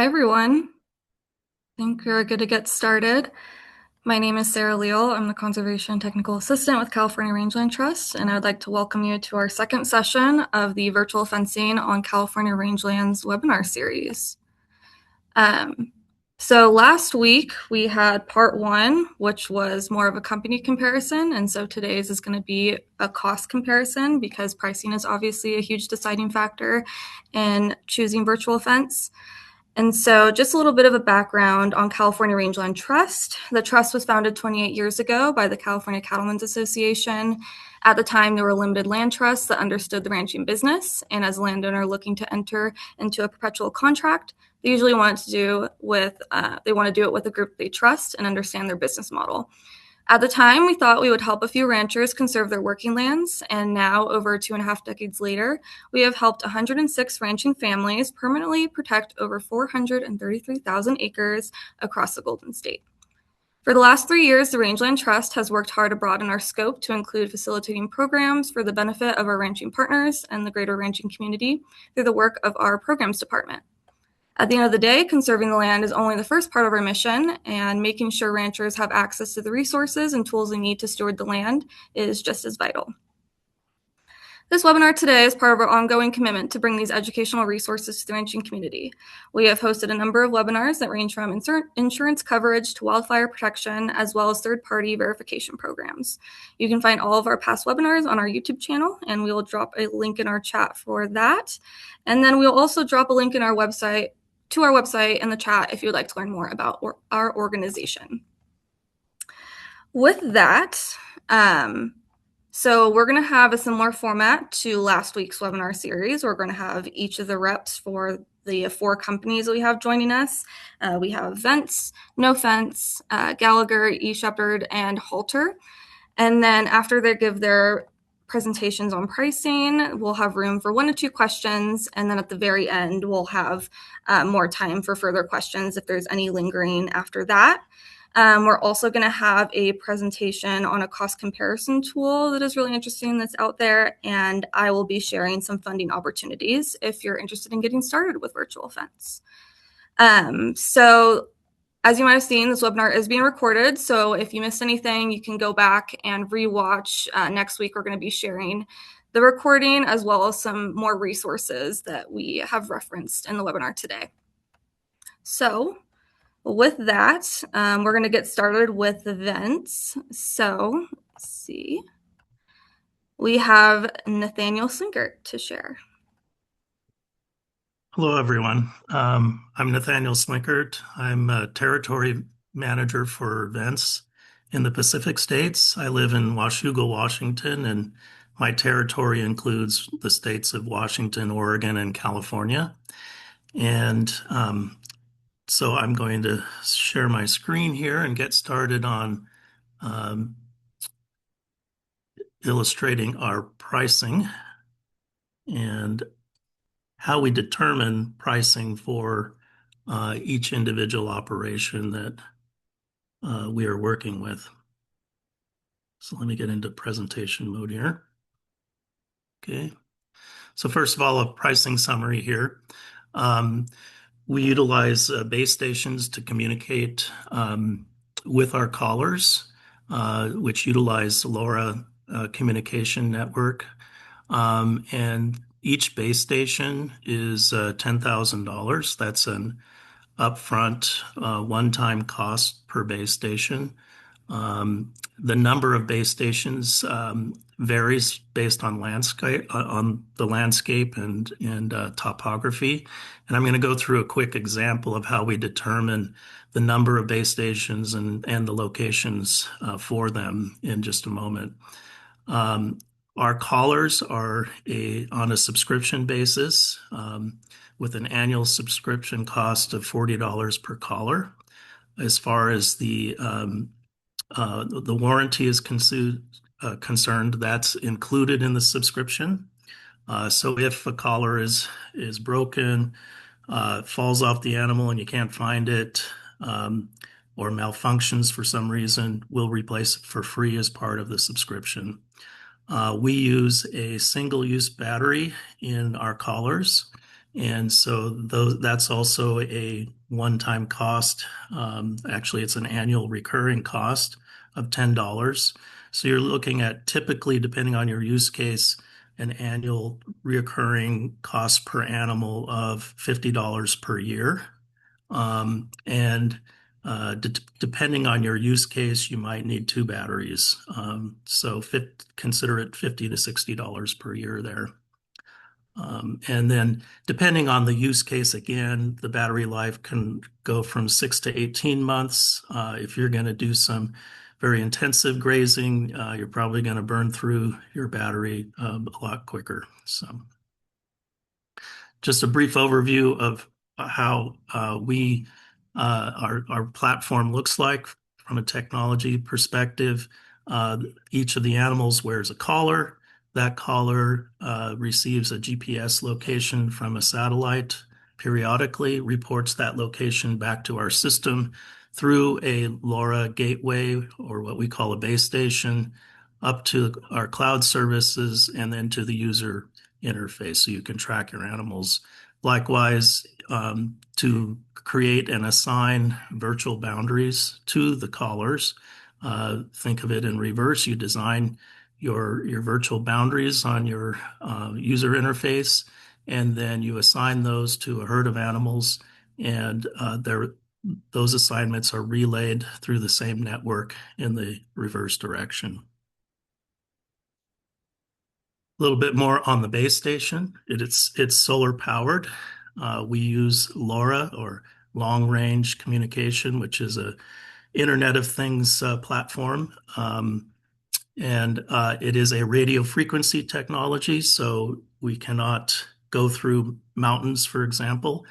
Hi everyone. I think we're good to get started. My name is Sarah Leal. I'm the Conservation Technical Assistant with California Rangeland Trust, and I'd like to welcome you to our second session of the Virtual Fencing on California Rangelands webinar series. Um, so last week we had part one, which was more of a company comparison, and so today's is going to be a cost comparison because pricing is obviously a huge deciding factor in choosing virtual fence. And so just a little bit of a background on California Rangeland Trust. The trust was founded 28 years ago by the California Cattlemen's Association. At the time, there were limited land trusts that understood the ranching business, and as a landowner looking to enter into a perpetual contract, they usually want to do it with a group they trust and understand their business model. At the time, we thought we would help a few ranchers conserve their working lands, and now, over 2.5 decades later, we have helped 106 ranching families permanently protect over 433,000 acres across the Golden State. For the last 3 years, the Rangeland Trust has worked hard to broaden our scope to include facilitating programs for the benefit of our ranching partners and the greater ranching community through the work of our programs department. At the end of the day, conserving the land is only the first part of our mission, and making sure ranchers have access to the resources and tools they need to steward the land is just as vital. This webinar today is part of our ongoing commitment to bring these educational resources to the ranching community. We have hosted a number of webinars that range from insurance coverage to wildfire protection, as well as third-party verification programs. You can find all of our past webinars on our YouTube channel, and we will drop a link in our chat for that. And then we'll also drop a link in our website in the chat if you would like to learn more about our organization. With that, so we're going to have a similar format to last week's webinar series. We're going to have each of the reps for the 4 companies that we have joining us. We have Vence, No Fence, Gallagher, eShepherd, and Halter. And then after they give their presentations on pricing, we'll have room for 1 to 2 questions. And then at the very end, we'll have more time for further questions if there's any lingering after that. We're also going to have a presentation on a cost comparison tool that is really interesting that's out there, and I will be sharing some funding opportunities if you're interested in getting started with virtual fence. So as you might have seen, this webinar is being recorded, so if you missed anything, you can go back and rewatch. Next week, we're going to be sharing the recording as well as some more resources that we have referenced in the webinar today. So with that, we're going to get started with events. So let's see. We have Nathaniel Slinkert to share. Hello, everyone. I'm Nathaniel Slinkert. I'm a territory manager for Vence in the Pacific States. I live in Washougal, Washington, and my territory includes the states of Washington, Oregon, and California. And so I'm going to share my screen here and get started on illustrating our pricing and how we determine pricing for each individual operation that we are working with. So let me get into presentation mode here. Okay. So first of all, a pricing summary here. We utilize base stations to communicate with our callers, which utilize LoRa communication network. And each base station is $10,000. That's an upfront one-time cost per base station. The number of base stations varies based on the landscape and topography. And I'm going to go through a quick example of how we determine the number of base stations and the locations for them in just a moment. Our callers are on a subscription basis with an annual subscription cost of $40 per caller. As far as the warranty is concerned, that's included in the subscription. So if a collar is broken, falls off the animal and you can't find it, or malfunctions for some reason, we'll replace it for free as part of the subscription. We use a single-use battery in our collars, And so that's also a one-time cost. Actually, it's an annual recurring cost of $10. So you're looking at typically, depending on your use case, an annual recurring cost per animal of $50 per year. And depending on your use case, you might need two batteries. So consider it $50 to $60 per year there. And then depending on the use case, again, the battery life can go from 6 to 18 months. If you're going to do some very intensive grazing, you're probably going to burn through your battery a lot quicker. So just a brief overview of how our platform looks like from a technology perspective. Each of the animals wears a collar. That collar receives a GPS location from a satellite periodically, reports that location back to our system through a LoRa gateway, or what we call a base station, up to our cloud services and then to the user interface so you can track your animals. Likewise, to create and assign virtual boundaries to the collars. Think of it in reverse. You design your virtual boundaries on your user interface, and then you assign those to a herd of animals, and those assignments are relayed through the same network in the reverse direction. A little bit more on the base station. It's solar powered. We use LoRa, or long range communication, which is a Internet of Things platform. And it is a radio frequency technology, so we cannot go through mountains, for example.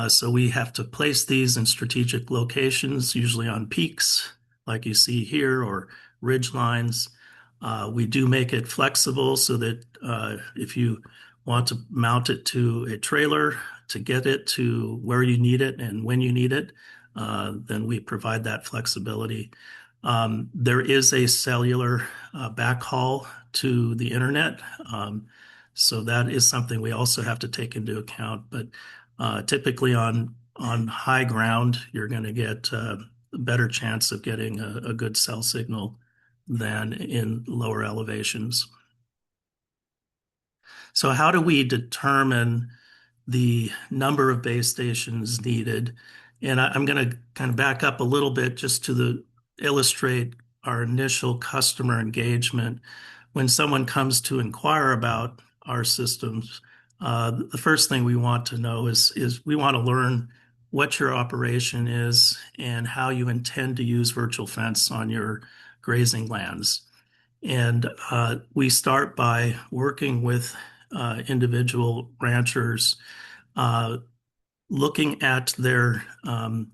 So we have to place these in strategic locations, usually on peaks, like you see here, or ridge lines. We do make it flexible so that if you want to mount it to a trailer to get it to where you need it and when you need it, then we provide that flexibility. There is a cellular backhaul to the internet. So that is something we also have to take into account. But typically on high ground, you're going to get a better chance of getting a good cell signal than in lower elevations. So how do we determine the number of base stations needed? And I'm going to kind of back up a little bit just to illustrate our initial customer engagement. When someone comes to inquire about our systems, the first thing we want to know is we want to learn what your operation is and how you intend to use virtual fence on your grazing lands. And we start by working with individual ranchers, looking at their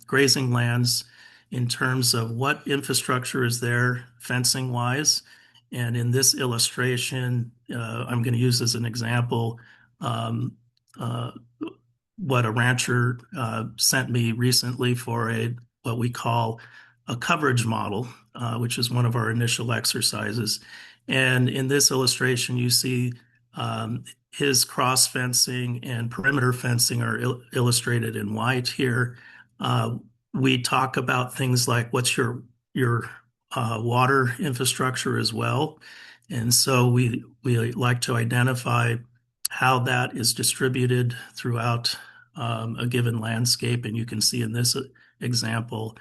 grazing lands in terms of what infrastructure is there fencing wise. And in this illustration, I'm going to use as an example um, uh, what a rancher sent me recently for what we call a coverage model, which is one of our initial exercises. And in this illustration, you see his cross fencing and perimeter fencing are illustrated in white here. We talk about things like what's your water infrastructure as well. And so we like to identify how that is distributed throughout a given landscape. And you can see in this example,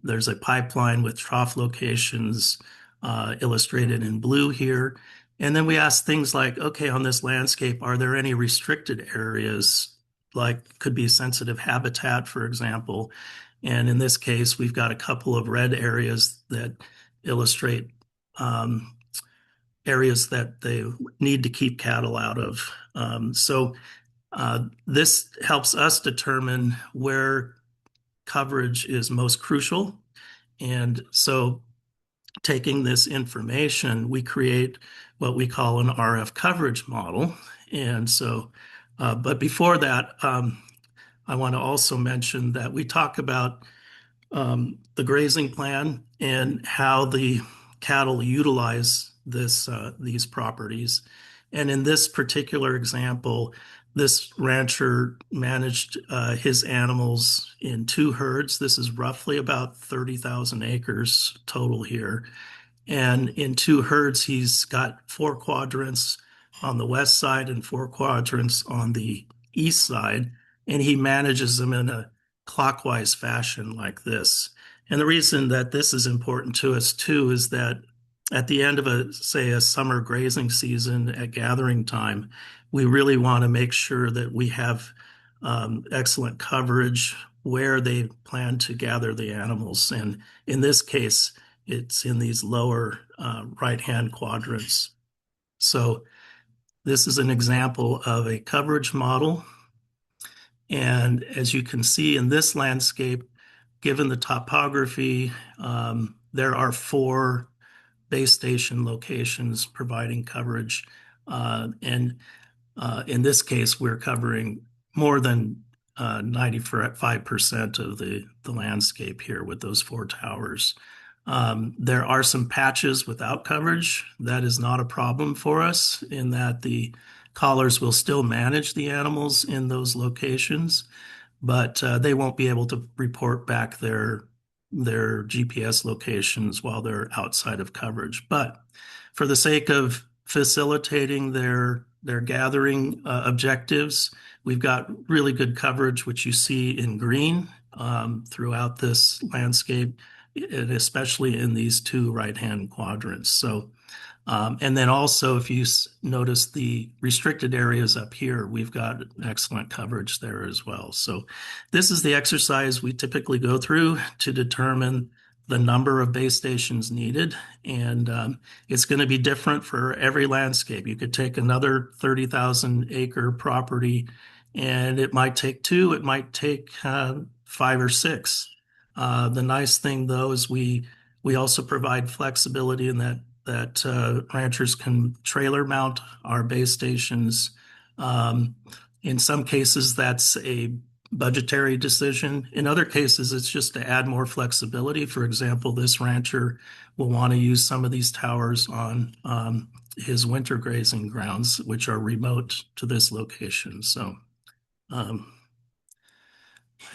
there's a pipeline with trough locations illustrated in blue here. And then we ask things like, okay, on this landscape, are there any restricted areas, like could be sensitive habitat, for example? And in this case, we've got a couple of red areas that illustrate areas that they need to keep cattle out of. This helps us determine where coverage is most crucial. And so taking this information, we create what we call an RF coverage model. And so, but before that, I want to also mention that we talk about the grazing plan and how the cattle utilize these properties. And in this particular example, this rancher managed his animals in two herds. This is roughly about 30,000 acres total here. And in two herds, he's got four quadrants on the west side and four quadrants on the east side. And he manages them in a clockwise fashion like this. And the reason that this is important to us too is that at the end of say, a summer grazing season at gathering time, we really want to make sure that we have excellent coverage where they plan to gather the animals. And in this case, it's in these lower right-hand quadrants. So this is an example of a coverage model. And as you can see in this landscape, given the topography, there are four base station locations providing coverage. And in this case, we're covering more than 95% of the landscape here with those four towers. There are some patches without coverage. That is not a problem for us in that the collars will still manage the animals in those locations, but they won't be able to report back their GPS locations while they're outside of coverage. But for the sake of facilitating their gathering objectives, we've got really good coverage, which you see in green throughout this landscape, and especially in these two right-hand quadrants. So and then also, if you notice the restricted areas up here, we've got excellent coverage there as well. So this is the exercise we typically go through to determine the number of base stations needed. And it's going to be different for every landscape. You could take another 30,000 acre property and it might take two, it might take five or six. The nice thing though is we also provide flexibility in that ranchers can trailer mount our base stations. In some cases, that's a budgetary decision. In other cases, it's just to add more flexibility. For example, this rancher will want to use some of these towers on his winter grazing grounds, which are remote to this location. So I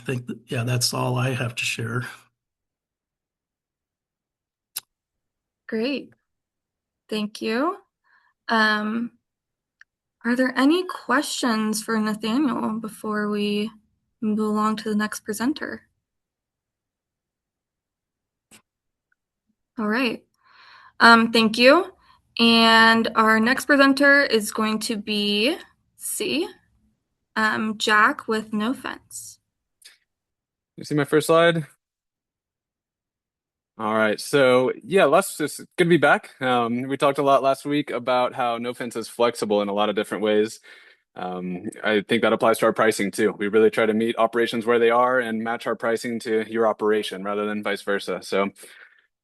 think, yeah, that's all I have to share. Great. Thank you. Um, are there any questions for Nathaniel before we move along to the next presenter? All right. Thank you. And our next presenter is going to be Jack with No Fence. You see my first slide? All right, so yeah, it's good to be back. We talked a lot last week about how No Fence is flexible in a lot of different ways. I think that applies to our pricing too. We really try to meet operations where they are and match our pricing to your operation rather than vice versa. So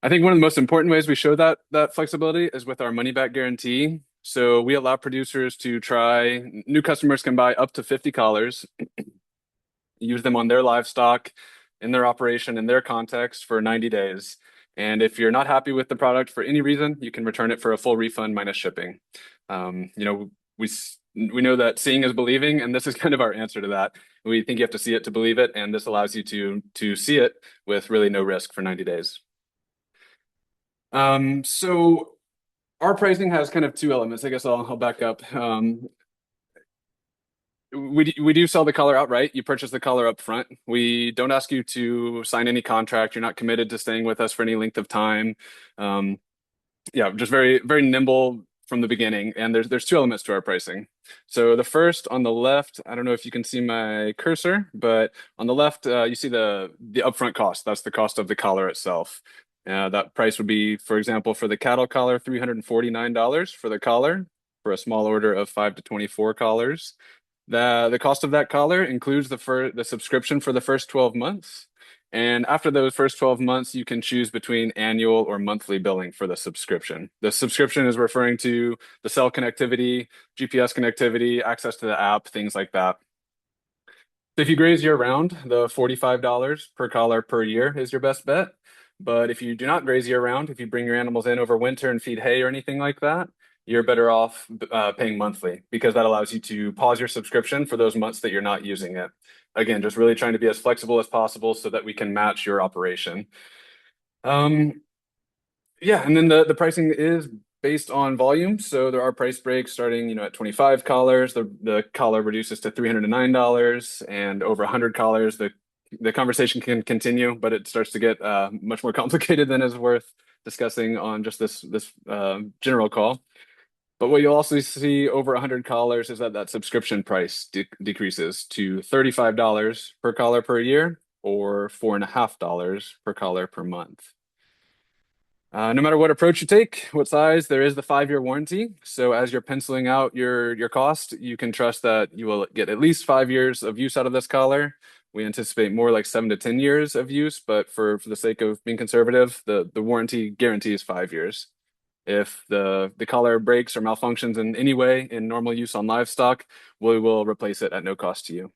I think one of the most important ways we show that flexibility is with our money back guarantee. So we allow producers to try, new customers can buy up to 50 collars, use them on their livestock, in their operation, in their context for 90 days. And if you're not happy with the product for any reason, you can return it for a full refund minus shipping. We know that seeing is believing, and this is kind of our answer to that. We think you have to see it to believe it, and this allows you to see it with really no risk for 90 days. So our pricing has kind of two elements. I guess I'll back up. We do sell the collar outright. You purchase the collar up front. We don't ask you to sign any contract. You're not committed to staying with us for any length of time. Yeah, just very, very nimble from the beginning. And there's two elements to our pricing. So the first on the left, I don't know if you can see my cursor, but on the left, you see the upfront cost. That's the cost of the collar itself. That price would be, for example, for the cattle collar, $349 for the collar for a small order of 5 to 24 collars. The cost of that collar includes the subscription for the first 12 months. And after those first 12 months, you can choose between annual or monthly billing for the subscription. The subscription is referring to the cell connectivity, GPS connectivity, access to the app, things like that. So if you graze year round, the $45 per collar per year is your best bet. But if you do not graze year round, if you bring your animals in over winter and feed hay or anything like that, you're better off paying monthly because that allows you to pause your subscription for those months that you're not using it. Again, just really trying to be as flexible as possible so that we can match your operation. Yeah, and then the pricing is based on volume. So there are price breaks starting, at 25 collars, the collar reduces to $309, and over 100 collars, the conversation can continue, but it starts to get much more complicated than is worth discussing on just this general call. But what you'll also see over 100 collars is that subscription price decreases to $35 per collar per year, or $4.50 per collar per month. No matter what approach you take, what size, there is the 5-year warranty. So as you're penciling out your cost, you can trust that you will get at least 5 years of use out of this collar. We anticipate more like 7 to 10 years of use, but for the sake of being conservative, the warranty guarantee is 5 years. If the collar breaks or malfunctions in any way in normal use on livestock, we will replace it at no cost to you.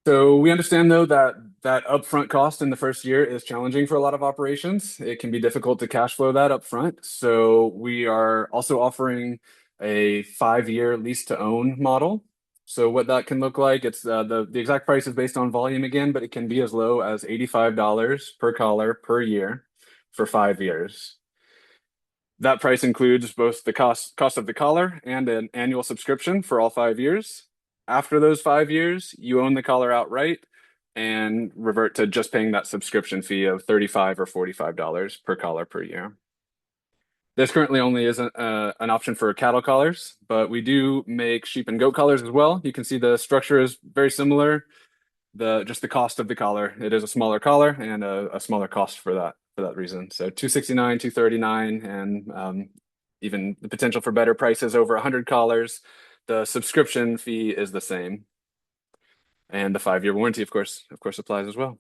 So we understand though that upfront cost in the first year is challenging for a lot of operations. It can be difficult to cash flow that upfront. So we are also offering a 5-year lease to own model. So what that can look like, it's the exact price is based on volume again, but it can be as low as $85 per collar per year for 5 years. That price includes both the cost of the collar and an annual subscription for all 5 years. After those 5 years, you own the collar outright and revert to just paying that subscription fee of $35 or $45 per collar per year. This currently only isn't an option for cattle collars, but we do make sheep and goat collars as well. You can see the structure is very similar. Just the cost of the collar, it is a smaller collar and a smaller cost for that reason. So $269, $239, and even the potential for better prices over 100 collars. The subscription fee is the same, and the 5-year warranty, of course, applies as well.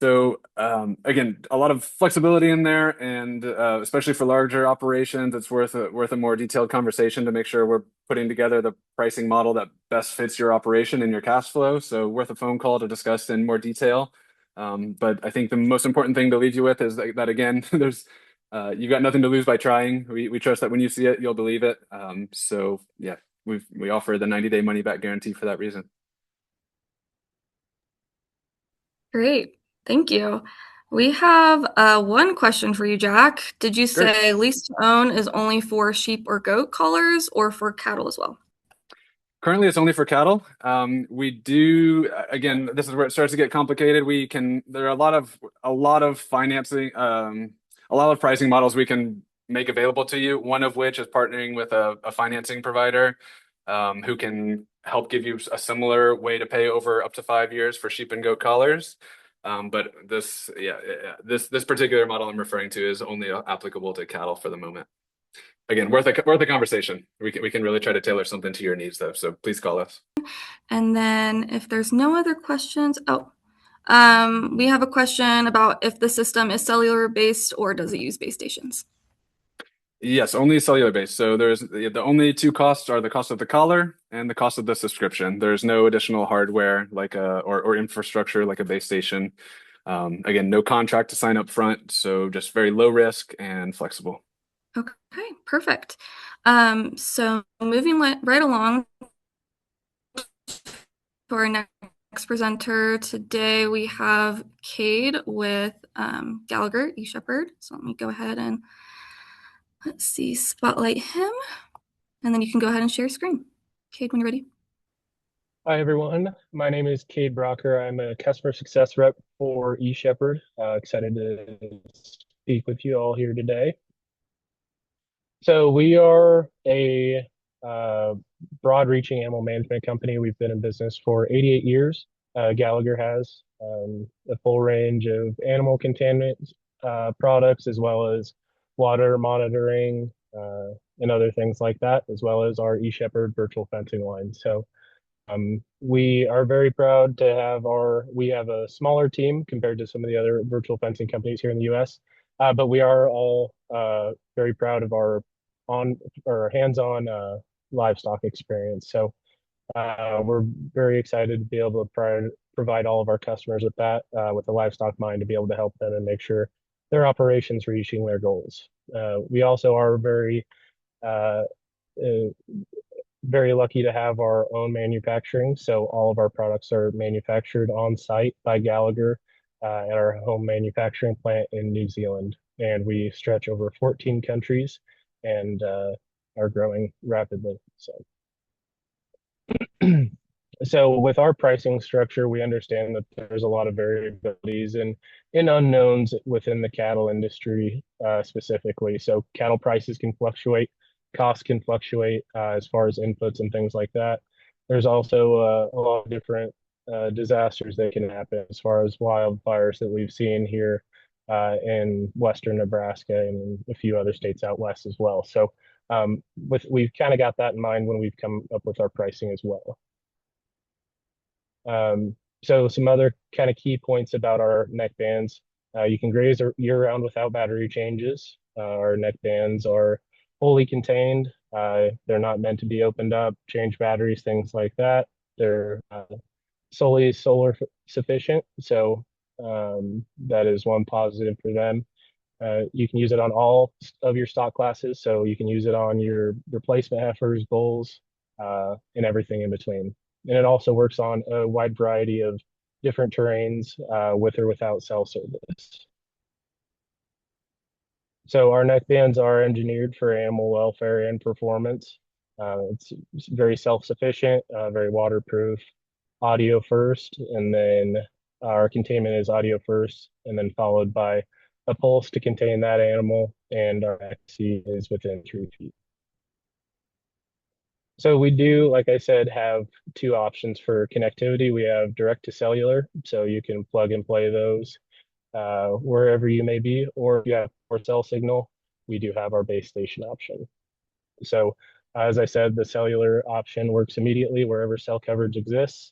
So again, a lot of flexibility in there, and especially for larger operations, it's worth a more detailed conversation to make sure we're putting together the pricing model that best fits your operation and your cash flow. So worth a phone call to discuss in more detail. But I think the most important thing to leave you with is that again, there's you got nothing to lose by trying. We trust that when you see it, you'll believe it. So yeah, we offer the 90-day money back guarantee for that reason. Great. Thank you. We have one question for you, Jack. Did you Great. say lease to own is only for sheep or goat collars or for cattle as well? Currently, it's only for cattle. We do, again, this is where it starts to get complicated. There are a lot of financing, a lot of pricing models we can make available to you. One of which is partnering with a financing provider who can help give you a similar way to pay over up to 5 years for sheep and goat collars. But this particular model I'm referring to is only applicable to cattle for the moment. Again, worth a conversation. We can really try to tailor something to your needs though. So please call us. And then if there's no other questions, we have a question about if the system is cellular based or does it use base stations? Yes, only cellular based. So there's the only two costs are the cost of the collar and the cost of the subscription. There's no additional hardware or infrastructure like a base station. Again, no contract to sign up front, so just very low risk and flexible. Okay, perfect. So moving right along to our next presenter today, we have Cade with Gallagher eShepherd. So let me go ahead and let's see, spotlight him, and then you can go ahead and share your screen. Cade, when you're ready. Hi, everyone. My name is Cade Brocker. I'm a customer success rep for eShepherd. Excited to speak with you all here today. So we are a broad-reaching animal management company. We've been in business for 88 years. Gallagher has a full range of animal contaminant products, as well as water monitoring and other things like that, as well as our eShepherd virtual fencing line. So we are very proud to have we have a smaller team compared to some of the other virtual fencing companies here in the US, but we are all very proud of our hands-on livestock experience. So we're very excited to be able to provide all of our customers with that, with the livestock mind, to be able to help them and make sure their operations reaching their goals. We also are uh, uh, very lucky to have our own manufacturing. So all of our products are manufactured on site by Gallagher at our home manufacturing plant in New Zealand. And we stretch over 14 countries and are growing rapidly. So with our pricing structure, we understand that there's a lot of variabilities and in unknowns within the cattle industry specifically. So cattle prices can fluctuate, costs can fluctuate as far as inputs and things like that. There's also a lot of different disasters that can happen as far as wildfires that we've seen here in Western Nebraska and a few other states out west as well. So we've kind of got that in mind when we've come up with our pricing as well. So some other kind of key points about our neck bands. You can graze year round without battery changes. Our neck bands are fully contained. They're not meant to be opened up, change batteries, things like that. They're solely solar sufficient. So that is one positive for them. You can use it on all of your stock classes. So you can use it on your replacement heifers, bulls, and everything in between. And it also works on a wide variety of different terrains with or without cell service. So our neck bands are engineered for animal welfare and performance. It's very self-sufficient, very waterproof, audio first, and then our containment is audio first, and then followed by a pulse to contain that animal, and our XC is within 3 feet. So we do, like I said, have two options for connectivity. We have direct to cellular, so you can plug and play those wherever you may be, or if you have poor cell signal, we do have our base station option. So as I said, the cellular option works immediately wherever cell coverage exists,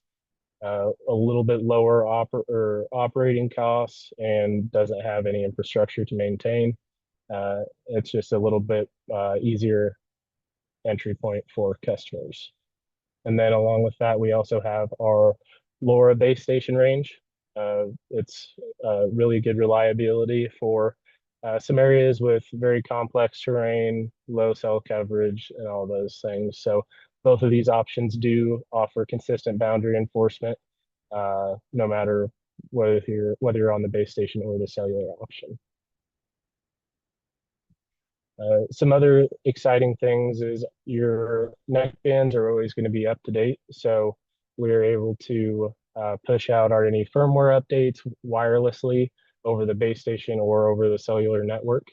a little bit lower operating costs and doesn't have any infrastructure to maintain. It's just a little bit easier entry point for customers. And then along with that, we also have our LoRa base station range. It's really good reliability for some areas with very complex terrain, low cell coverage, and all those things. So both of these options do offer consistent boundary enforcement, no matter whether you're on the base station or the cellular option. Some other exciting things is your neck bands are always going to be up to date. So we're able to push out any firmware updates wirelessly over the base station or over the cellular network.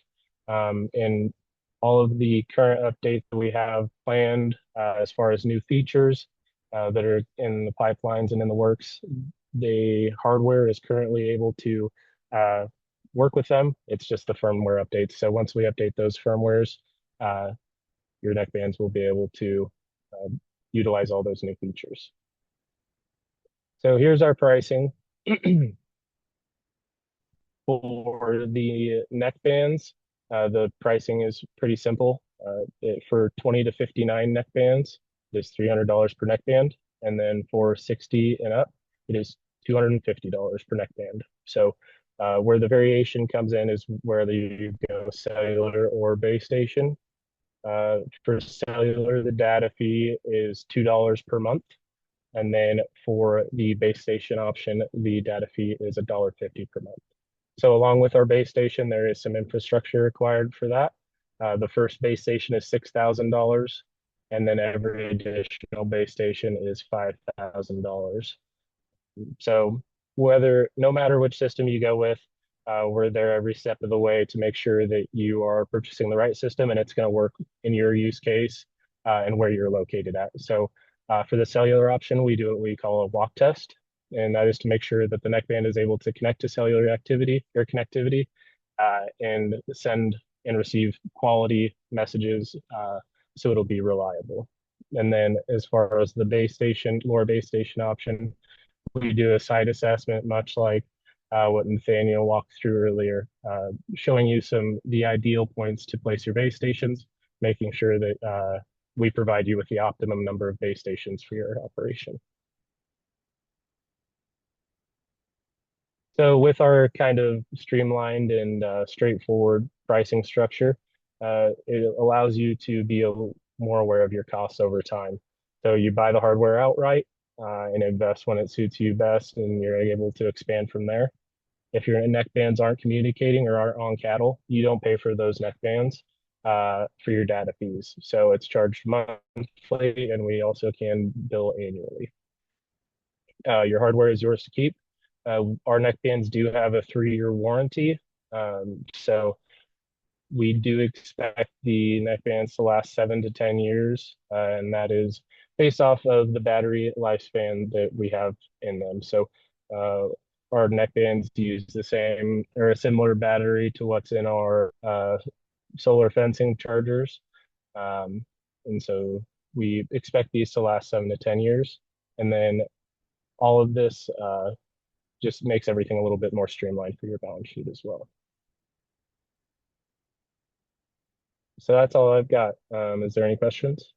And all of the current updates that we have planned as far as new features that are in the pipelines and in the works, the hardware is currently able to work with them. It's just the firmware updates. So once we update those firmwares, your neck bands will be able to utilize all those new features. So here's our pricing. For the neck bands, the pricing is pretty simple. For 20 to 59 neck bands, it is $300 per neck band. And then for 60 and up, it is $250 per neck band. So where the variation comes in is whether you go cellular or base station. For cellular, the data fee is $2 per month. And then for the base station option, the data fee is $1.50 per month. So along with our base station, there is some infrastructure required for that. The first base station is $6,000, and then every additional base station is $5,000. So no matter which system you go with, we're there every step of the way to make sure that you are purchasing the right system and it's going to work in your use case and where you're located at. So for the cellular option, we do what we call a walk test, and that is to make sure that the neck band is able to connect to cellular activity or connectivity and send and receive quality messages so it'll be reliable. And then as far as the base station, LoRa base station option, we do a site assessment, much like what Nathaniel walked through earlier, showing you the ideal points to place your base stations, making sure that we provide you with the optimum number of base stations for your operation. So with our kind of streamlined and straightforward pricing structure, it allows you to be more aware of your costs over time. So you buy the hardware outright and invest when it suits you best, and you're able to expand from there. If your neck bands aren't communicating or aren't on cattle, you don't pay for those neck bands for your data fees. So it's charged monthly, and we also can bill annually. Your hardware is yours to keep. Our neck bands do have a 3-year warranty. So we do expect the neck bands to last 7 to 10 years, and that is based off of the battery lifespan that we have in them. So our neck bands use the same or a similar battery to what's in our solar fencing chargers. And so we expect these to last 7 to 10 years. And then all of this just makes everything a little bit more streamlined for your balance sheet as well. So that's all I've got. Is there any questions?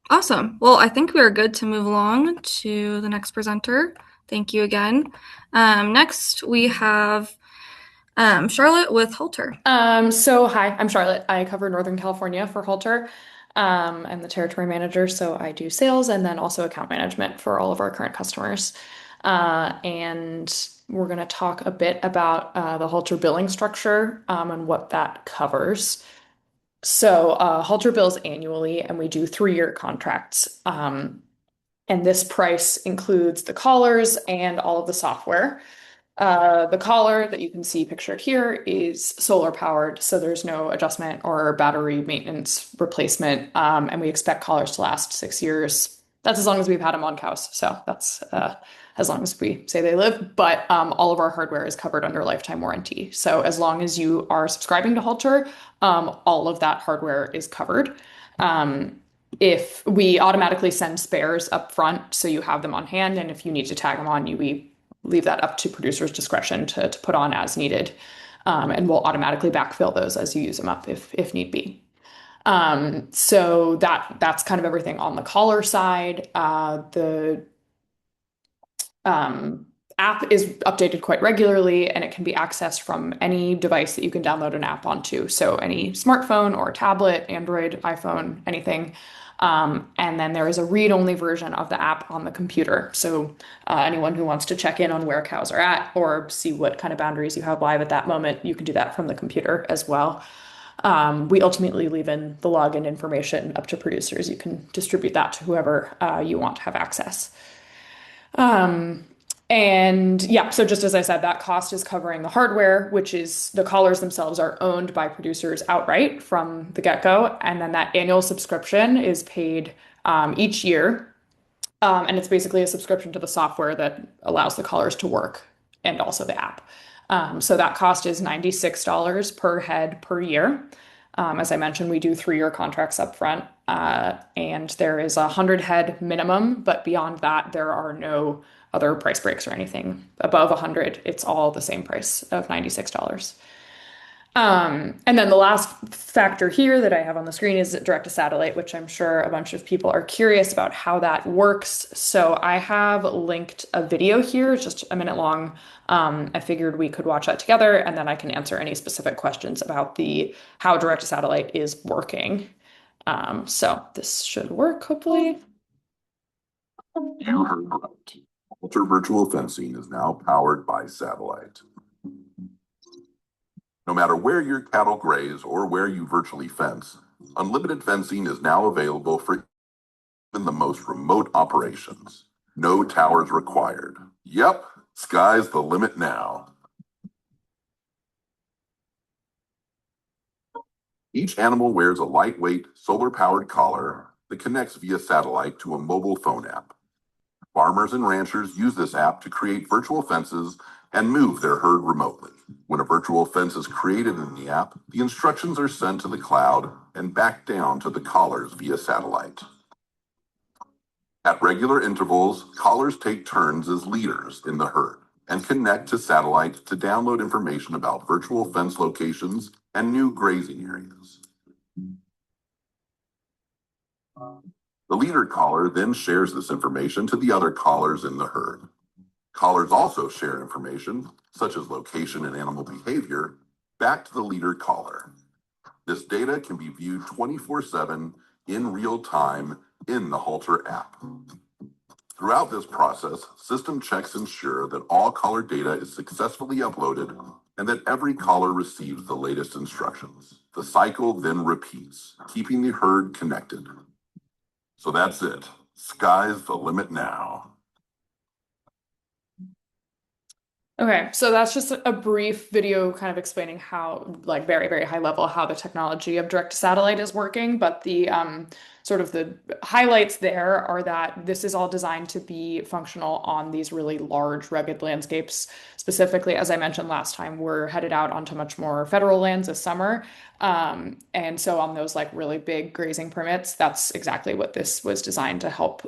Awesome. Well, I think we are good to move along to the next presenter. Thank you again. Next, we have Charlotte with Halter. Hi, I'm Charlotte. I cover Northern California for Halter. I'm the territory manager, so I do sales and then also account management for all of our current customers. And we're going to talk a bit about the Halter billing structure and what that covers. So Halter bills annually, and we do 3-year contracts. And this price includes the collars and all of the software. The collar that you can see pictured here is solar powered, so there's no adjustment or battery maintenance replacement. And we expect collars to last 6 years. That's as long as we've had them on cows. So that's as long as we say they live. But all of our hardware is covered under lifetime warranty. So as long as you are subscribing to Halter, all of that hardware is covered. If we automatically send spares up front, so you have them on hand, and if you need to tag them on, we leave that up to producer's discretion to put on as needed. And we'll automatically backfill those as you use them up if need be. So that's kind of everything on the collar side. The app is updated quite regularly, and it can be accessed from any device that you can download an app onto. So any smartphone or tablet, Android, iPhone, anything. And then there is a read-only version of the app on the computer. So anyone who wants to check in on where cows are at or see what kind of boundaries you have live at that moment, you can do that from the computer as well. We ultimately leave in the login information up to producers. You can distribute that to whoever you want to have access. And yeah, so just as I said, that cost is covering the hardware, which is the collars themselves are owned by producers outright from the get-go. And then that annual subscription is paid each year. And it's basically a subscription to the software that allows the collars to work and also the app. So that cost is $96 per head per year. As I mentioned, we do 3-year contracts up front, and there is a 100-head minimum, but beyond that, there are no other price breaks or anything. Above 100, it's all the same price of $96. And then the last factor here that I have on the screen is direct to satellite, which I'm sure a bunch of people are curious about how that works. So I have linked a video here, just a minute long. I figured we could watch that together, and then I can answer any specific questions about how direct to satellite is working. So this should work, hopefully. You heard right. Halter Virtual Fencing is now powered by satellite. No matter where your cattle graze or where you virtually fence, unlimited fencing is now available for even the most remote operations. No towers required. Yep, sky's the limit now. Each animal wears a lightweight, solar-powered collar that connects via satellite to a mobile phone app. Farmers and ranchers use this app to create virtual fences and move their herd remotely. When a virtual fence is created in the app, the instructions are sent to the cloud and back down to the collars via satellite. At regular intervals, collars take turns as leaders in the herd and connect to satellite to download information about virtual fence locations and new grazing areas. The leader collar then shares this information to the other collars in the herd. Collars also share information, such as location and animal behavior, back to the leader collar. This data can be viewed 24/7 in real time in the Halter app. Throughout this process, system checks ensure that all collar data is successfully uploaded and that every collar receives the latest instructions. The cycle then repeats, keeping the herd connected. So that's it. Sky's the limit now. Okay, so that's just a brief video kind of explaining how, like, very, very high level, how the technology of direct to satellite is working. But the sort of the highlights there are that this is all designed to be functional on these really large, rugged landscapes. Specifically, as I mentioned last time, we're headed out onto much more federal lands this summer. And so on those like really big grazing permits, that's exactly what this was designed to help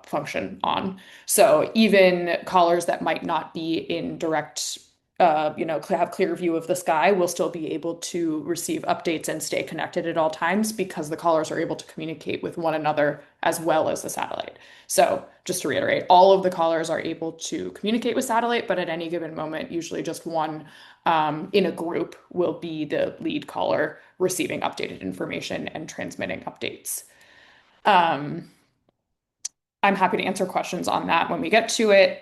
function on. So even collars that might not be in direct, have clear view of the sky will still be able to receive updates and stay connected at all times because the collars are able to communicate with one another as well as the satellite. So just to reiterate, all of the collars are able to communicate with satellite, but at any given moment, usually just one in a group will be the lead collar receiving updated information and transmitting updates. I'm happy to answer questions on that when we get to it.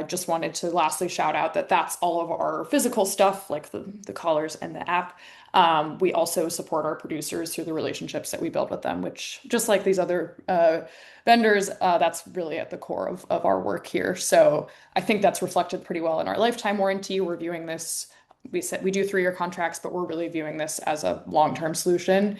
Just wanted to lastly shout out that that's all of our physical stuff, like the collars and the app. We also support our producers through the relationships that we build with them, which just like these other vendors, that's really at the core of our work here. So I think that's reflected pretty well in our lifetime warranty. We're viewing this, we said we do 3-year contracts, but we're really viewing this as a long-term solution.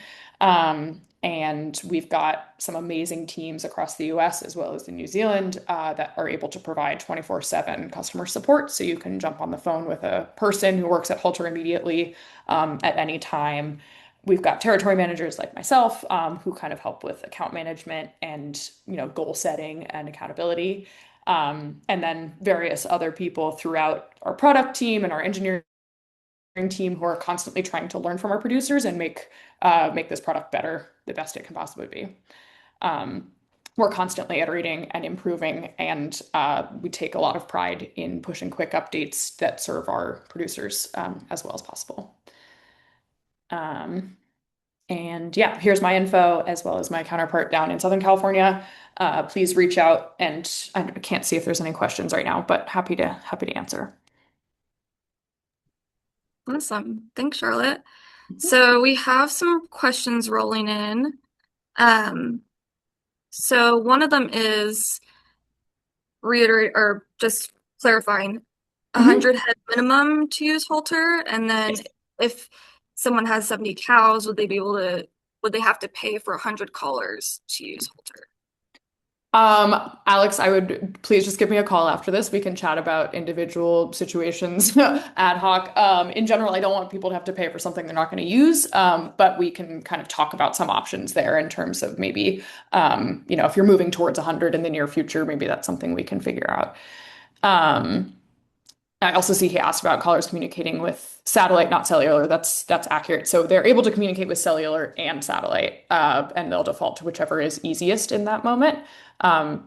And we've got some amazing teams across the US as well as in New Zealand that are able to provide 24/7 customer support. So you can jump on the phone with a person who works at Halter immediately at any time. We've got territory managers like myself who kind of help with account management and goal setting and accountability. And then various other people throughout our product team and our engineering team who are constantly trying to learn from our producers and make this product better, the best it can possibly be. We're constantly iterating and improving, and we take a lot of pride in pushing quick updates that serve our producers as well as possible. And yeah, here's my info as well as my counterpart down in Southern California. Please reach out, and I can't see if there's any questions right now, but happy to answer. Awesome. Thanks, Charlotte. So we have some questions rolling in. So one of them is reiterate or just clarifying 100 head minimum to use Halter, and then if someone has 70 cows, would they have to pay for 100 collars to use Halter? Alex, I would please just give me a call after this. We can chat about individual situations ad hoc. In general, I don't want people to have to pay for something they're not going to use, but we can kind of talk about some options there in terms of maybe, if you're moving towards 100 in the near future, maybe that's something we can figure out. I also see he asked about collars communicating with satellite, not cellular. That's accurate. So they're able to communicate with cellular and satellite, and they'll default to whichever is easiest in that moment.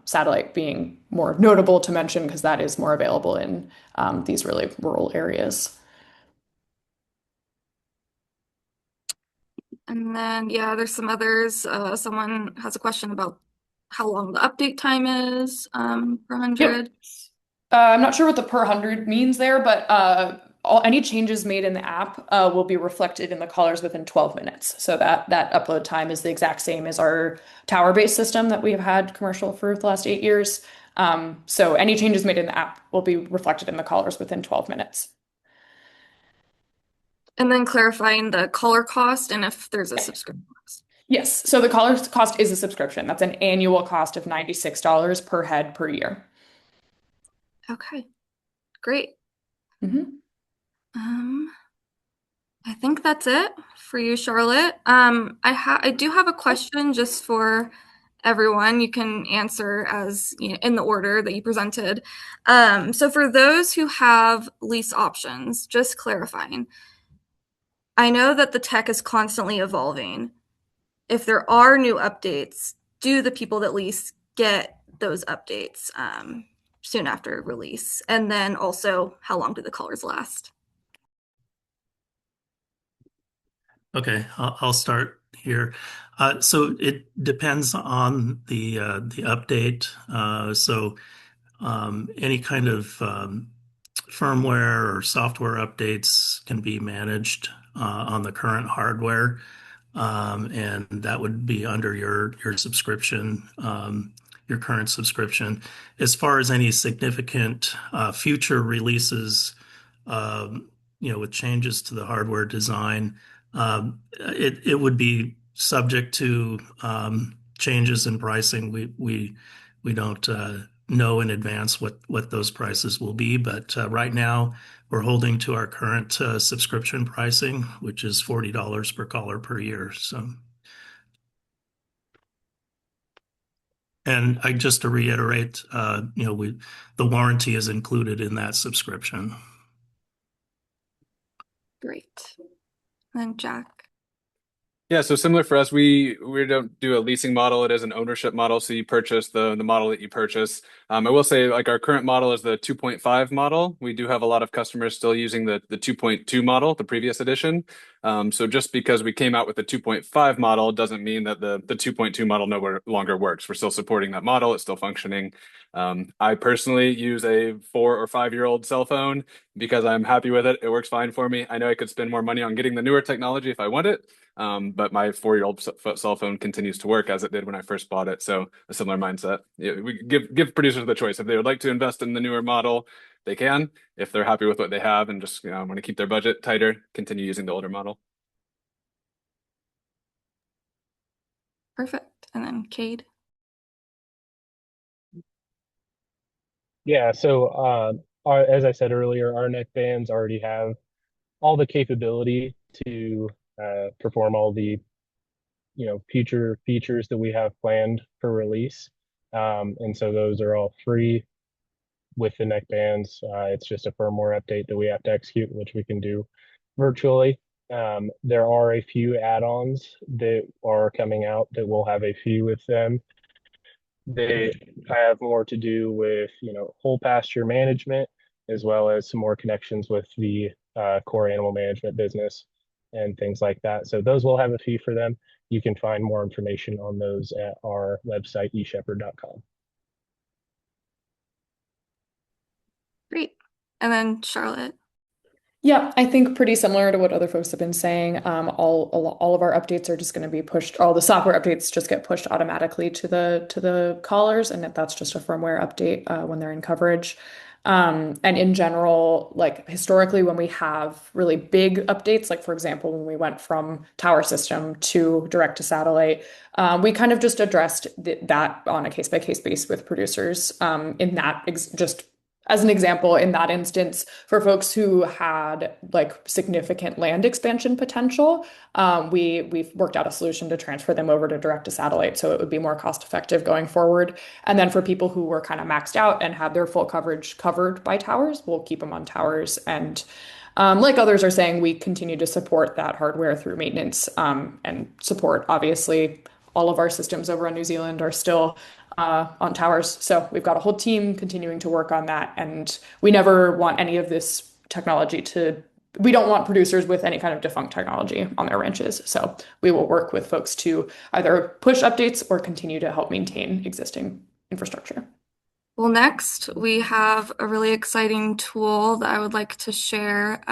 Satellite being more notable to mention because that is more available in these really rural areas. And then, yeah, there's some others. Someone has a question about how long the update time is per 100. Yep. I'm not sure what the per 100 means there, but any changes made in the app will be reflected in the collars within 12 minutes. So that upload time is the exact same as our tower-based system that we've had commercial for the last 8 years. So any changes made in the app will be reflected in the collars within 12 minutes. And then clarifying the collar cost and if there's a subscription cost. Yes, so the collar cost is a subscription. That's an annual cost of $96 per head per year. Okay, great. Mm-hmm. I think that's it for you, Charlotte. I do have a question just for everyone. You can answer as in the order that you presented. So for those who have lease options, just clarifying. I know that the tech is constantly evolving. If there are new updates, do the people that lease get those updates? soon after release? And then also, how long do the colors last? Okay, I'll start here. So it depends on the update. Any kind of firmware or software updates can be managed on the current hardware, and that would be under your subscription, your current subscription. As far as any significant future releases, with changes to the hardware design, it would be subject to changes in pricing. We don't know in advance what those prices will be, but right now we're holding to our current subscription pricing, which is $40 per caller per year. And just to reiterate, the warranty is included in that subscription. Great. And Jack. Yeah, so similar for us, we don't do a leasing model. It is an ownership model. So you purchase the model that you purchase. I will say, like, our current model is the 2.5 model. We do have a lot of customers still using the 2.2 model, the previous edition. So just because we came out with the 2.5 model doesn't mean that the 2.2 model no longer works. We're still supporting that model. It's still functioning. I personally use a 4 or 5-year-old cell phone because I'm happy with it. It works fine for me. I know I could spend more money on getting the newer technology if I want it. But my 4-year-old cell phone continues to work as it did when I first bought it. So a similar mindset. Yeah, we give producers the choice. If they would like to invest in the newer model, they can. If they're happy with what they have and just want to keep their budget tighter, continue using the older model. Perfect. And then Cade. Yeah, so as I said earlier, our neck bands already have all the capability to perform all the future features that we have planned for release. And so those are all free with the neck bands. It's just a firmware update that we have to execute, which we can do virtually. There are a few add-ons that are coming out that will have a fee with them. They have more to do with, whole pasture management, as well as some more connections with the core animal management business and things like that. So those will have a fee for them. You can find more information on those at our website, eShepherd.com. Great. And then Charlotte. Yeah, I think pretty similar to what other folks have been saying. All of our updates are just going to be pushed. All the software updates just get pushed automatically to the callers, and that's just a firmware update when they're in coverage. And in general, like historically, when we have really big updates, like for example, when we went from tower system to direct to satellite, we kind of just addressed that on a case-by-case basis with producers. In that, just as an example, in that instance, for folks who had like significant land expansion potential, we've worked out a solution to transfer them over to direct to satellite, so it would be more cost effective going forward. And then for people who were kind of maxed out and had their full coverage covered by towers, we'll keep them on towers. And like others are saying, we continue to support that hardware through maintenance and support. Obviously, all of our systems over in New Zealand are still on towers. So we've got a whole team continuing to work on that. And we never want any of this technology we don't want producers with any kind of defunct technology on their ranches. So we will work with folks to either push updates or continue to help maintain existing infrastructure. Well, next we have a really exciting tool that I would like to share,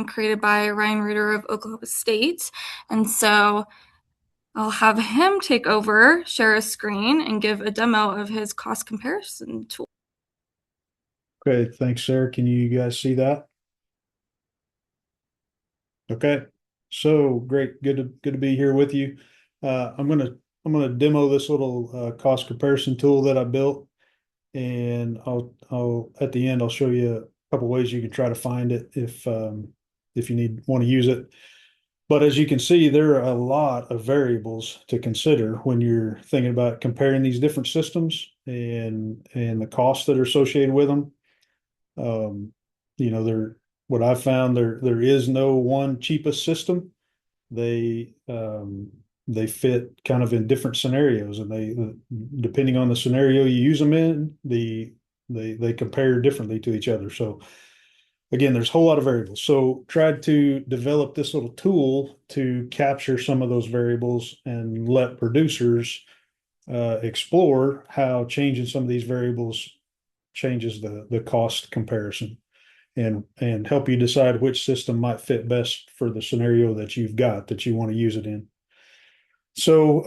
created by Ryan Reuter of Oklahoma State. And so I'll have him take over, share a screen, and give a demo of his cost comparison tool. Okay, thanks, Sarah. Can you guys see that? Okay, so great, good to be here with you. I'm gonna demo this little cost comparison tool that I built, and I'll at the end I'll show you a couple ways you can try to find it if you want to use it. But as you can see, there are a lot of variables to consider when you're thinking about comparing these different systems and the costs that are associated with them. What I've found, there is no one cheapest system. They fit kind of in different scenarios, and they depending on the scenario you use them in, the they compare differently to each other. So again, there's a whole lot of variables. So tried to develop this little tool to capture some of those variables and let producers explore how changing some of these variables changes the cost comparison and help you decide which system might fit best for the scenario that you've got that you want to use it in. So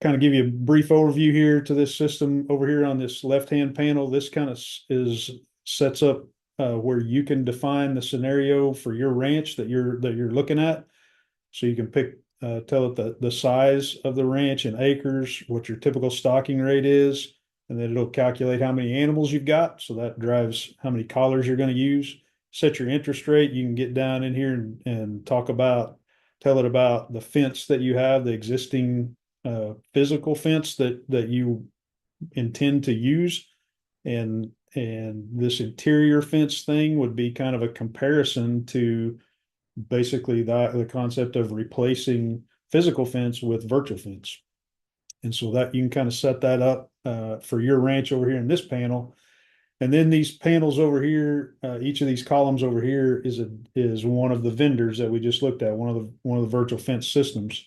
kind of give you a brief overview here to this system over here on this left-hand panel. This kind of sets up where you can define the scenario for your ranch that you're looking at. So you can pick tell it the size of the ranch in acres, what your typical stocking rate is, and then it'll calculate how many animals you've got. So that drives how many collars you're going to use. Set your interest rate. You can get down in here and tell it about the fence that you have, the existing physical fence that you intend to use, and this interior fence thing would be kind of a comparison to basically the concept of replacing physical fence with virtual fence. And so that you can kind of set that up for your ranch over here in this panel. And then these panels over here, each of these columns over here is one of the vendors that we just looked at, one of the virtual fence systems.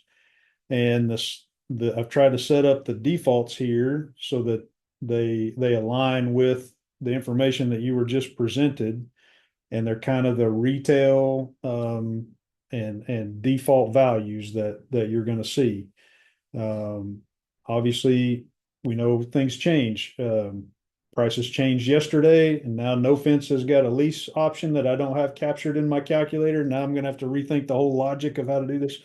And I've tried to set up the defaults here so that they align with the information that you were just presented, and they're kind of the retail and default values that you're going to see. Obviously, we know things change. Prices changed yesterday, and now No Fence has got a lease option that I don't have captured in my calculator. Now I'm going to have to rethink the whole logic of how to do this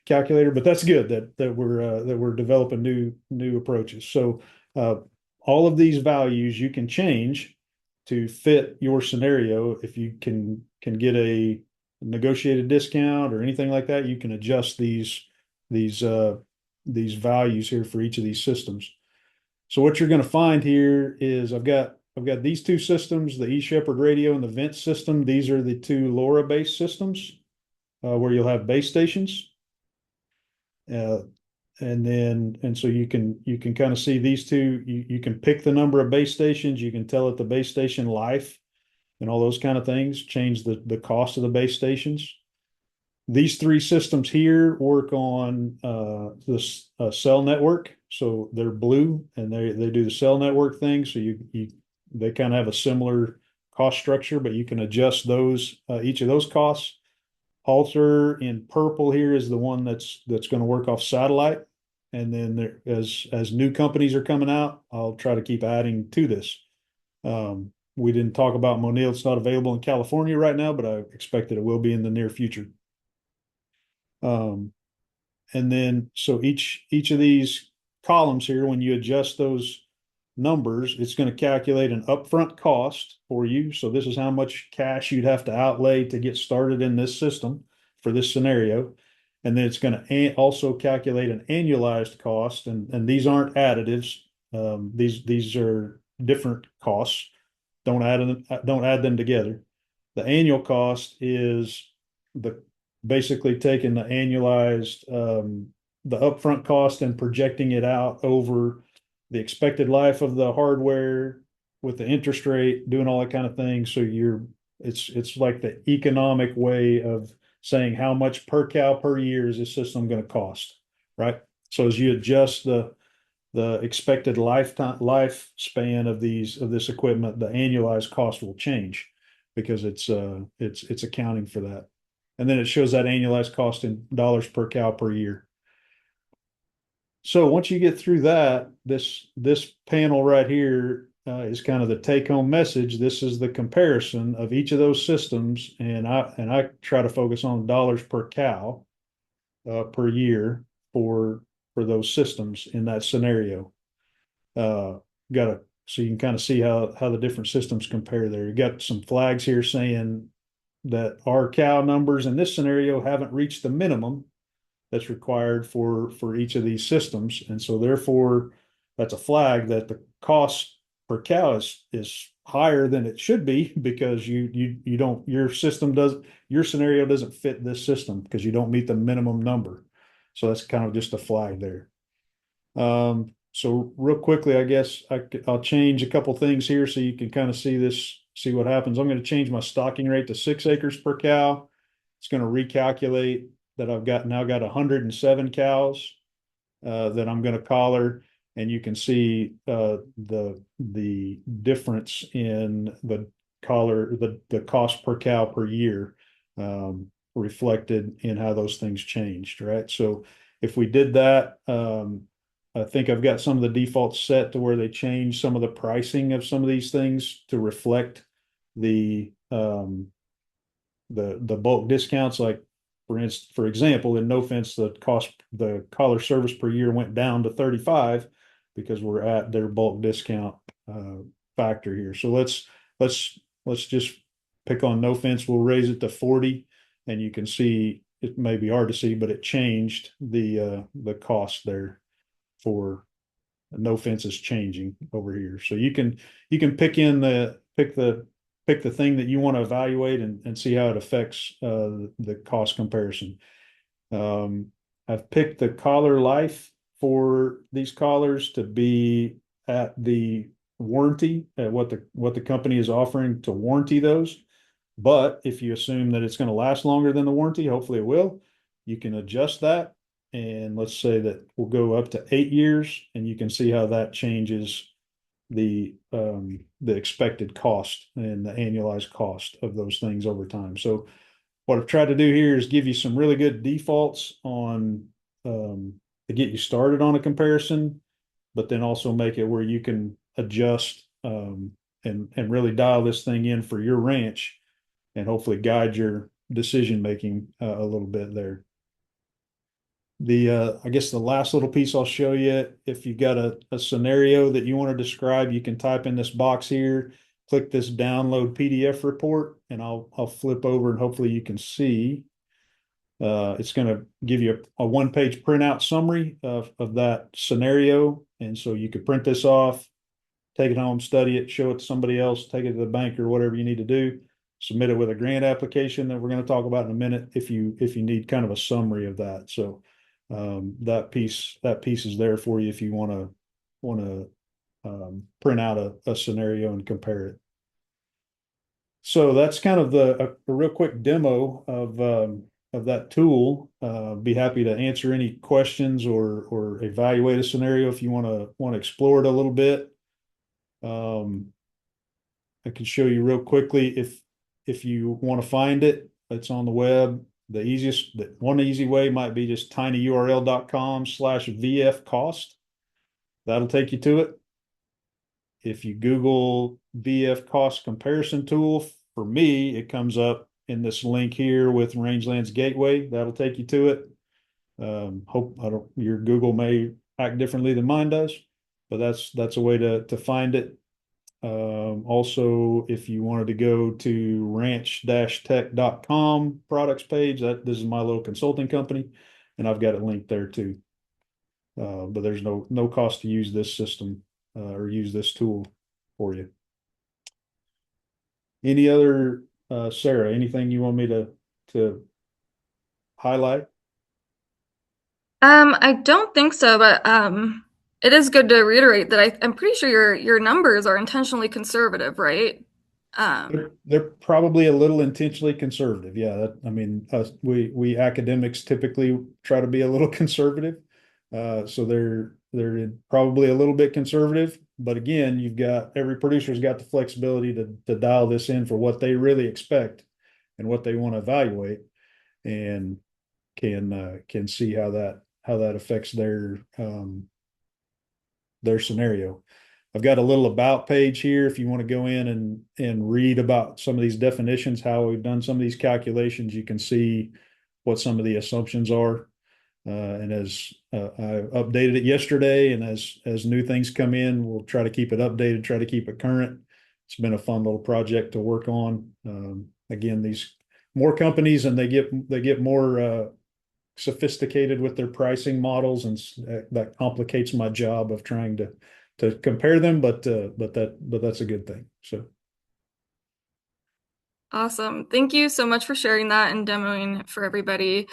calculator, but that's good that we're developing new approaches. So all of these values you can change to fit your scenario. If you can get a negotiated discount or anything like that, you can adjust these values here for each of these systems. So what you're going to find here is I've got these two systems, the eShepherd radio and the Vent system. These are the two LoRa based systems where you'll have base stations. And so you can kind of see these two. You can pick the number of base stations. You can tell it the base station life and all those kind of things. Change the cost of the base stations. These three systems here work on this cell network. So they're blue and they do the cell network thing. So they kind of have a similar cost structure, but you can adjust those each of those costs. Halter in purple here is the one that's going to work off satellite. And then as new companies are coming out, I'll try to keep adding to this. We didn't talk about Monil. It's not available in California right now, but I expect that it will be in the near future. And then so each of these columns here, when you adjust those numbers, it's going to calculate an upfront cost for you. So this is how much cash you'd have to outlay to get started in this system for this scenario. And then it's going to also calculate an annualized cost. And these aren't additives. These are different costs. Don't add them together. The annual cost is basically taking the annualized the upfront cost and projecting it out over the expected life of the hardware with the interest rate, doing all that kind of thing. So it's like the economic way of saying how much per cow per year is this system going to cost, right? So as you adjust the expected lifespan of this equipment, the annualized cost will change because it's accounting for that. And then it shows that annualized cost in dollars per cow per year. So once you get through that, this panel right here is kind of the take-home message. This is the comparison of each of those systems, and I try to focus on dollars per cow per year for those systems in that scenario. So you can kind of see how the different systems compare there. You got some flags here saying that our cow numbers in this scenario haven't reached the minimum that's required for each of these systems. And so therefore that's a flag that the cost per cow is higher than it should be because your scenario doesn't fit this system because you don't meet the minimum number. So that's kind of just a flag there. So so real quickly, I guess I'll change a couple things here so you can kind of see this, see what happens. I'm going to change my stocking rate to 6 acres per cow. It's going to recalculate that I've now got 107 cows that I'm going to collar, and you can see the difference in the collar, the cost per cow per year, reflected in how those things changed, right? So if we did that, I think I've got some of the defaults set to where they change some of the pricing of some of these things to reflect the bulk discounts. Like for example, in no fence, the collar service per year went down to 35 because we're at their bulk discount factor here. So let's just pick on no fence. We'll raise it to 40, and you can see it may be hard to see, but it changed the cost there for no fence is changing over here. So you can pick the thing that you want to evaluate and see how it affects the cost comparison. I've picked the collar life for these collars to be at the warranty, at what the company is offering to warranty those. But if you assume that it's going to last longer than the warranty, hopefully it will, you can adjust that. And let's say that we'll go up to 8 years, and you can see how that changes the expected cost and the annualized cost of those things over time. So what I've tried to do here is give you some really good defaults on to get you started on a comparison, but then also make it where you can adjust and really dial this thing in for your ranch and hopefully guide your decision making a little bit there. I guess the last little piece I'll show you, if you've got a scenario that you want to describe, you can type in this box here, click this download PDF report, and I'll flip over and hopefully you can see. It's going to give you a one-page printout summary of that scenario. And so you could print this off, take it home, study it, show it to somebody else, take it to the bank or whatever you need to do, submit it with a grant application that we're going to talk about in a minute if you need kind of a summary of that. So that piece is there for you if you want to print out a scenario and compare it. So that's kind of a real quick demo of that tool. Be happy to answer any questions or evaluate a scenario if you want to explore it a little bit. I can show you real quickly if you want to find it. It's on the web. One easy way might be just tinyurl.com/VF cost. That'll take you to it. If you Google VF cost comparison tool, for me, it comes up in this link here with Rangelands Gateway. That'll take you to it. Your Google may act differently than mine does, but that's a way to find it. Also, if you wanted to go to ranch-tech.com products page, this is my little consulting company, and I've got it linked there too. But there's no cost to use this system or use this tool for you. Any other, Sarah, anything you want me to highlight? I don't think so, but it is good to reiterate that I'm pretty sure your numbers are intentionally conservative, right? They're probably a little intentionally conservative. Yeah, we academics typically try to be a little conservative. So they're probably a little bit conservative, but again, every producer's got the flexibility to dial this in for what they really expect and what they want to evaluate, and can see how that affects their scenario. I've got a little about page here if you want to go in and read about some of these definitions, how we've done some of these calculations. You can see what some of the assumptions are. And as I updated it yesterday, and as new things come in, we'll try to keep it updated, try to keep it current. It's been a fun little project to work on. Again, these more companies, and they get more sophisticated with their pricing models, and that complicates my job of trying to compare them, but that's a good thing. So awesome. Thank you so much for sharing that and demoing for everybody.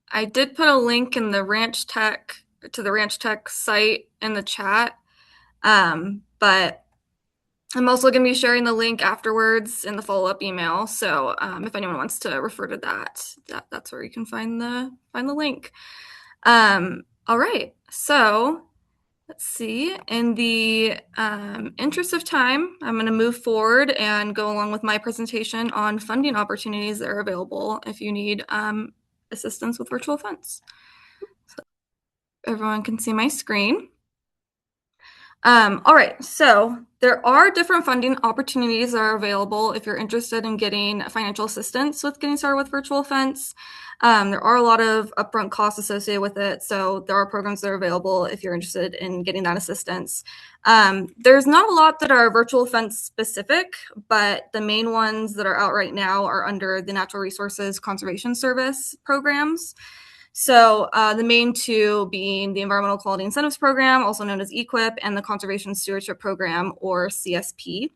I did put a link in the Ranch Tech to the Ranch Tech site in the chat. But I'm also going to be sharing the link afterwards in the follow-up email. So if anyone wants to refer to that's where you can find the link. All right. So let's see. In the interest of time, I'm going to move forward and go along with my presentation on funding opportunities that are available if you need assistance with virtual funds. So everyone can see my screen. All right, so there are different funding opportunities that are available if you're interested in getting financial assistance with getting started with virtual events. There are a lot of upfront costs associated with it, so there are programs that are available if you're interested in getting that assistance. There's not a lot that are virtual events specific, but the main ones that are out right now are under the Natural Resources Conservation Service programs. So the main two being the Environmental Quality Incentives Program, also known as EQIP, and the Conservation Stewardship Program, or CSP.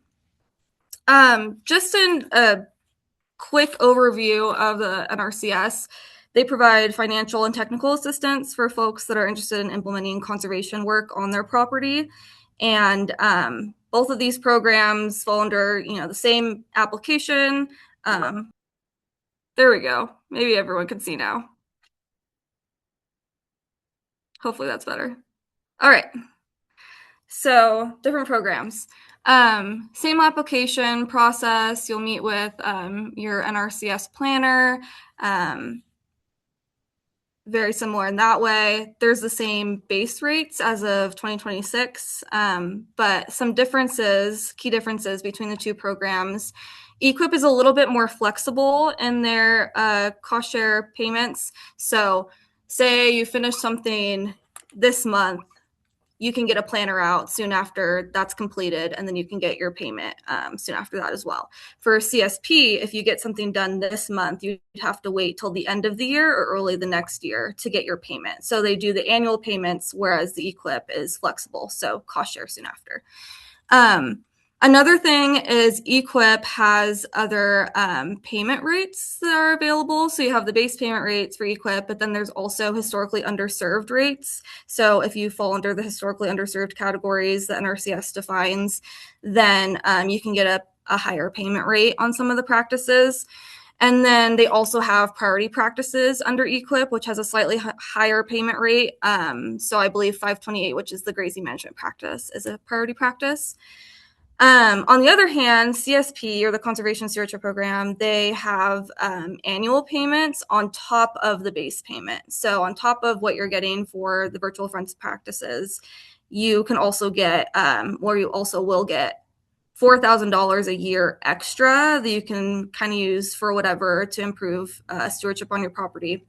Just in a quick overview of the NRCS, they provide financial and technical assistance for folks that are interested in implementing conservation work on their property. And both of these programs fall under, the same application. There we go. Maybe everyone can see now. Hopefully that's better. All right. So different programs. Same application process. You'll meet with your NRCS planner. Very similar in that way. There's the same base rates as of 2026, but some differences, key differences between the two programs. EQIP is a little bit more flexible in their cost share payments. So say you finish something this month, you can get a planner out soon after that's completed, and then you can get your payment soon after that as well. For CSP, if you get something done this month, you'd have to wait till the end of the year or early the next year to get your payment. So they do the annual payments, whereas the EQIP is flexible, so cost share soon after. Another thing is EQIP has other payment rates that are available. So you have the base payment rates for EQIP, but then there's also historically underserved rates. So if you fall under the historically underserved categories that NRCS defines, then you can get a higher payment rate on some of the practices. And then they also have priority practices under EQIP, which has a slightly higher payment rate. So I believe 528, which is the grazing management practice, is a priority practice. On the other hand, CSP, or the Conservation Stewardship Program, they have annual payments on top of the base payment. So on top of what you're getting for the virtual funds practices, you can also get, or you also will get, $4,000 a year extra that you can kind of use for whatever to improve stewardship on your property.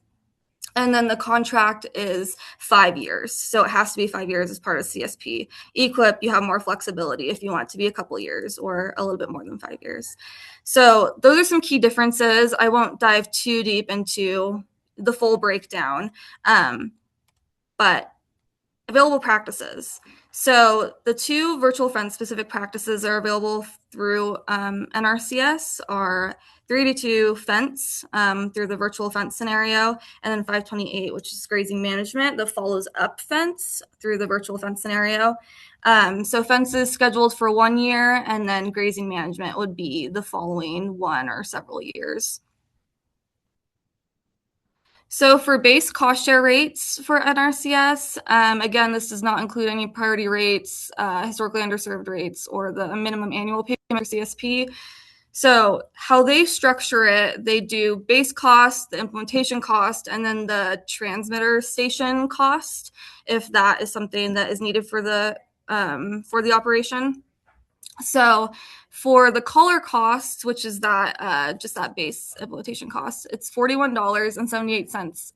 And then the contract is 5 years. So it has to be 5 years as part of CSP. EQIP, you have more flexibility if you want it to be a couple years or a little bit more than 5 years. So those are some key differences. I won't dive too deep into the full breakdown, but available practices. So the two virtual fence specific practices that are available through NRCS are 382 fence through the virtual fence scenario, and then 528, which is grazing management that follows up fence through the virtual fence scenario. So fence is scheduled for 1 year, and then grazing management would be the following 1 or several years. So for base cost share rates for NRCS, again, this does not include any priority rates, historically underserved rates, or the minimum annual payment for CSP. So how they structure it, they do base cost, the implementation cost, and then the transmitter station cost, if that is something that is needed for the operation. So for the collar cost, which is that just that base implementation cost, it's $41.78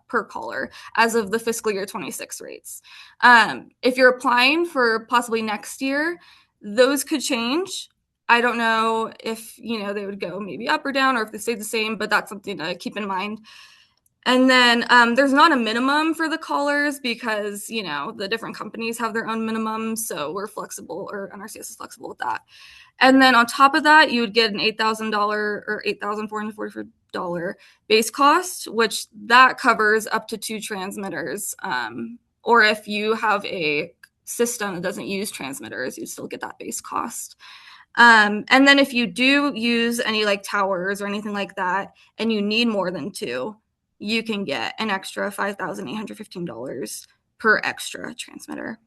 per collar as of the fiscal year 26 rates. If you're applying for possibly next year, those could change. I don't know if they would go maybe up or down, or if they stay the same, but that's something to keep in mind. And then there's not a minimum for the collars because, the different companies have their own minimums. So we're flexible, or NRCS is flexible with that. And then on top of that, you would get an $8,000 or $8,444 base cost, which that covers up to 2 transmitters or if you have a system that doesn't use transmitters, you still get that base cost. And then if you do use any like towers or anything like that, and you need more than 2, you can get an extra $5,815 per extra transmitter.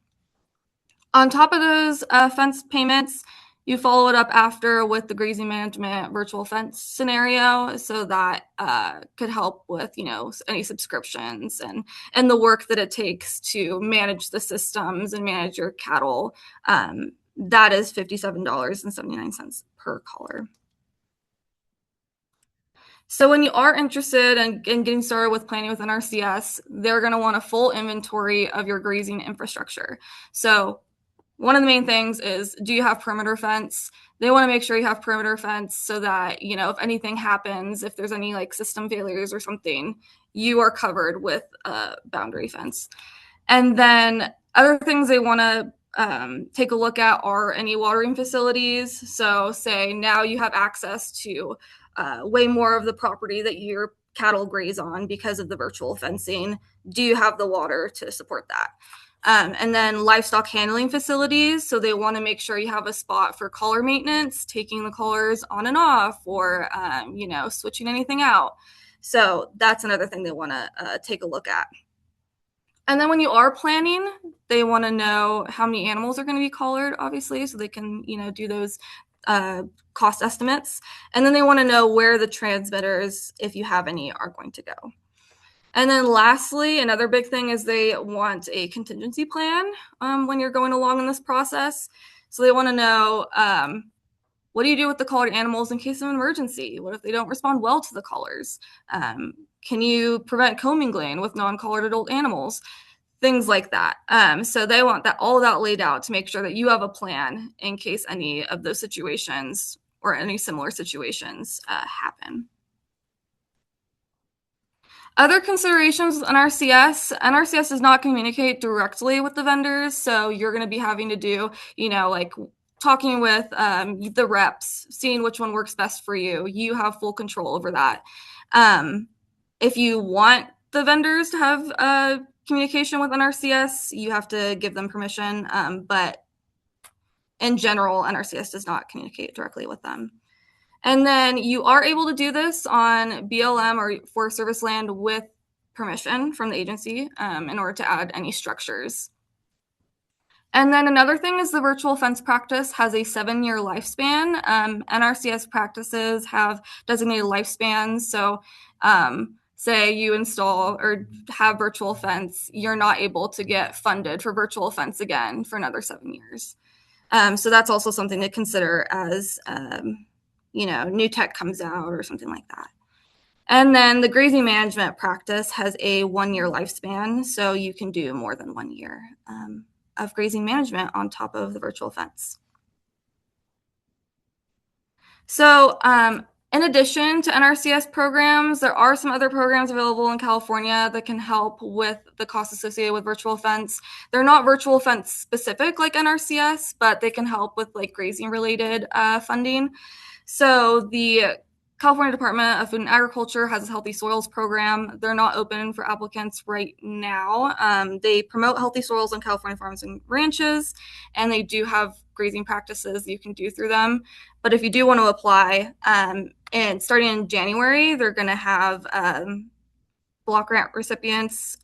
On top of those fence payments, you follow it up after with the grazing management virtual fence scenario, so that could help with, you know, any subscriptions and the work that it takes to manage the systems and manage your cattle. That is $57.79 per collar. So when you are interested in getting started with planning with NRCS, they're going to want a full inventory of your grazing infrastructure. So one of the main things is, do you have perimeter fence? They want to make sure you have perimeter fence so that, you know, if anything happens, if there's any like system failures or something, you are covered with a boundary fence. And then other things they want to take a look at are any watering facilities. So say now you have access to way more of the property that your cattle graze on because of the virtual fencing. Do you have the water to support that? And then livestock handling facilities. So they want to make sure you have a spot for collar maintenance, taking the collars on and off, or, you know, switching anything out. So that's another thing they want to take a look at. And then when you are planning, they want to know how many animals are going to be collared, obviously, so they can, you know, do those cost estimates. And then they want to know where the transmitters, if you have any, are going to go. And then lastly, another big thing is they want a contingency plan when you're going along in this process. So they want to know, what do you do with the collared animals in case of an emergency? What if they don't respond well to the collars? Can you prevent commingling with non-collared adult animals? Things like that. So they want that all that laid out to make sure that you have a plan in case any of those situations or any similar situations happen. Other considerations with NRCS, NRCS does not communicate directly with the vendors, so you're going to be having to do, you know, like talking with the reps, seeing which one works best for you. You have full control over that. If you want the vendors to have communication with NRCS, you have to give them permission, but in general, NRCS does not communicate directly with them. And then you are able to do this on BLM or Forest Service land with permission from the agency in order to add any structures. And then another thing is the virtual fence practice has a 7-year lifespan. NRCS practices have designated lifespans. So say you install or have virtual fence, you're not able to get funded for virtual fence again for another 7 years. So that's also something to consider as you know, new tech comes out or something like that. And then the grazing management practice has a 1-year lifespan, so you can do more than 1 year of grazing management on top of the virtual fence. So in addition to NRCS programs, there are some other programs available in California that can help with the costs associated with virtual fence. They're not virtual fence specific like NRCS, but they can help with like grazing related funding. So the California Department of Food and Agriculture has a Healthy Soils program. They're not open for applicants right now. They promote healthy soils on California farms and ranches, and they do have grazing practices you can do through them. But if you do want to apply, and starting in January, they're going to have block grant recipients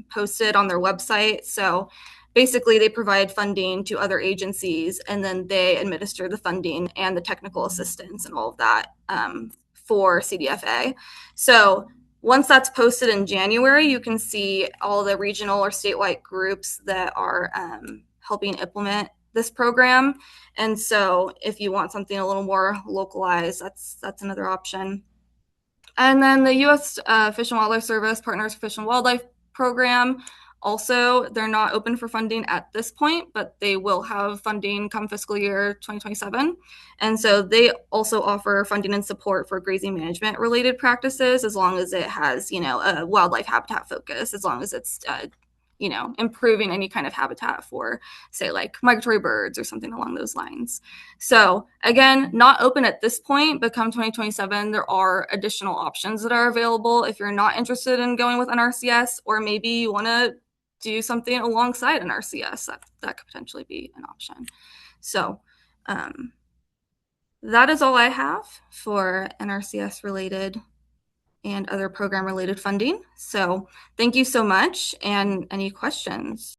posted on their website. So basically, they provide funding to other agencies, and then they administer the funding and the technical assistance and all of that for CDFA. So once that's posted in January, you can see all the regional or statewide groups that are helping implement this program. And so if you want something a little more localized, that's another option. And then the U.S. Fish and Wildlife Service Partners for Fish and Wildlife program. Also, they're not open for funding at this point, but they will have funding come fiscal year 2027. And so they also offer funding and support for grazing management related practices, as long as it has, you know, a wildlife habitat focus, as long as it's, you know, improving any kind of habitat for, say, like migratory birds or something along those lines. So again, not open at this point, but come 2027, there are additional options that are available if you're not interested in going with NRCS, or maybe you want to do something alongside NRCS, that could potentially be an option. So that is all I have for NRCS related and other program related funding. So thank you so much, and any questions?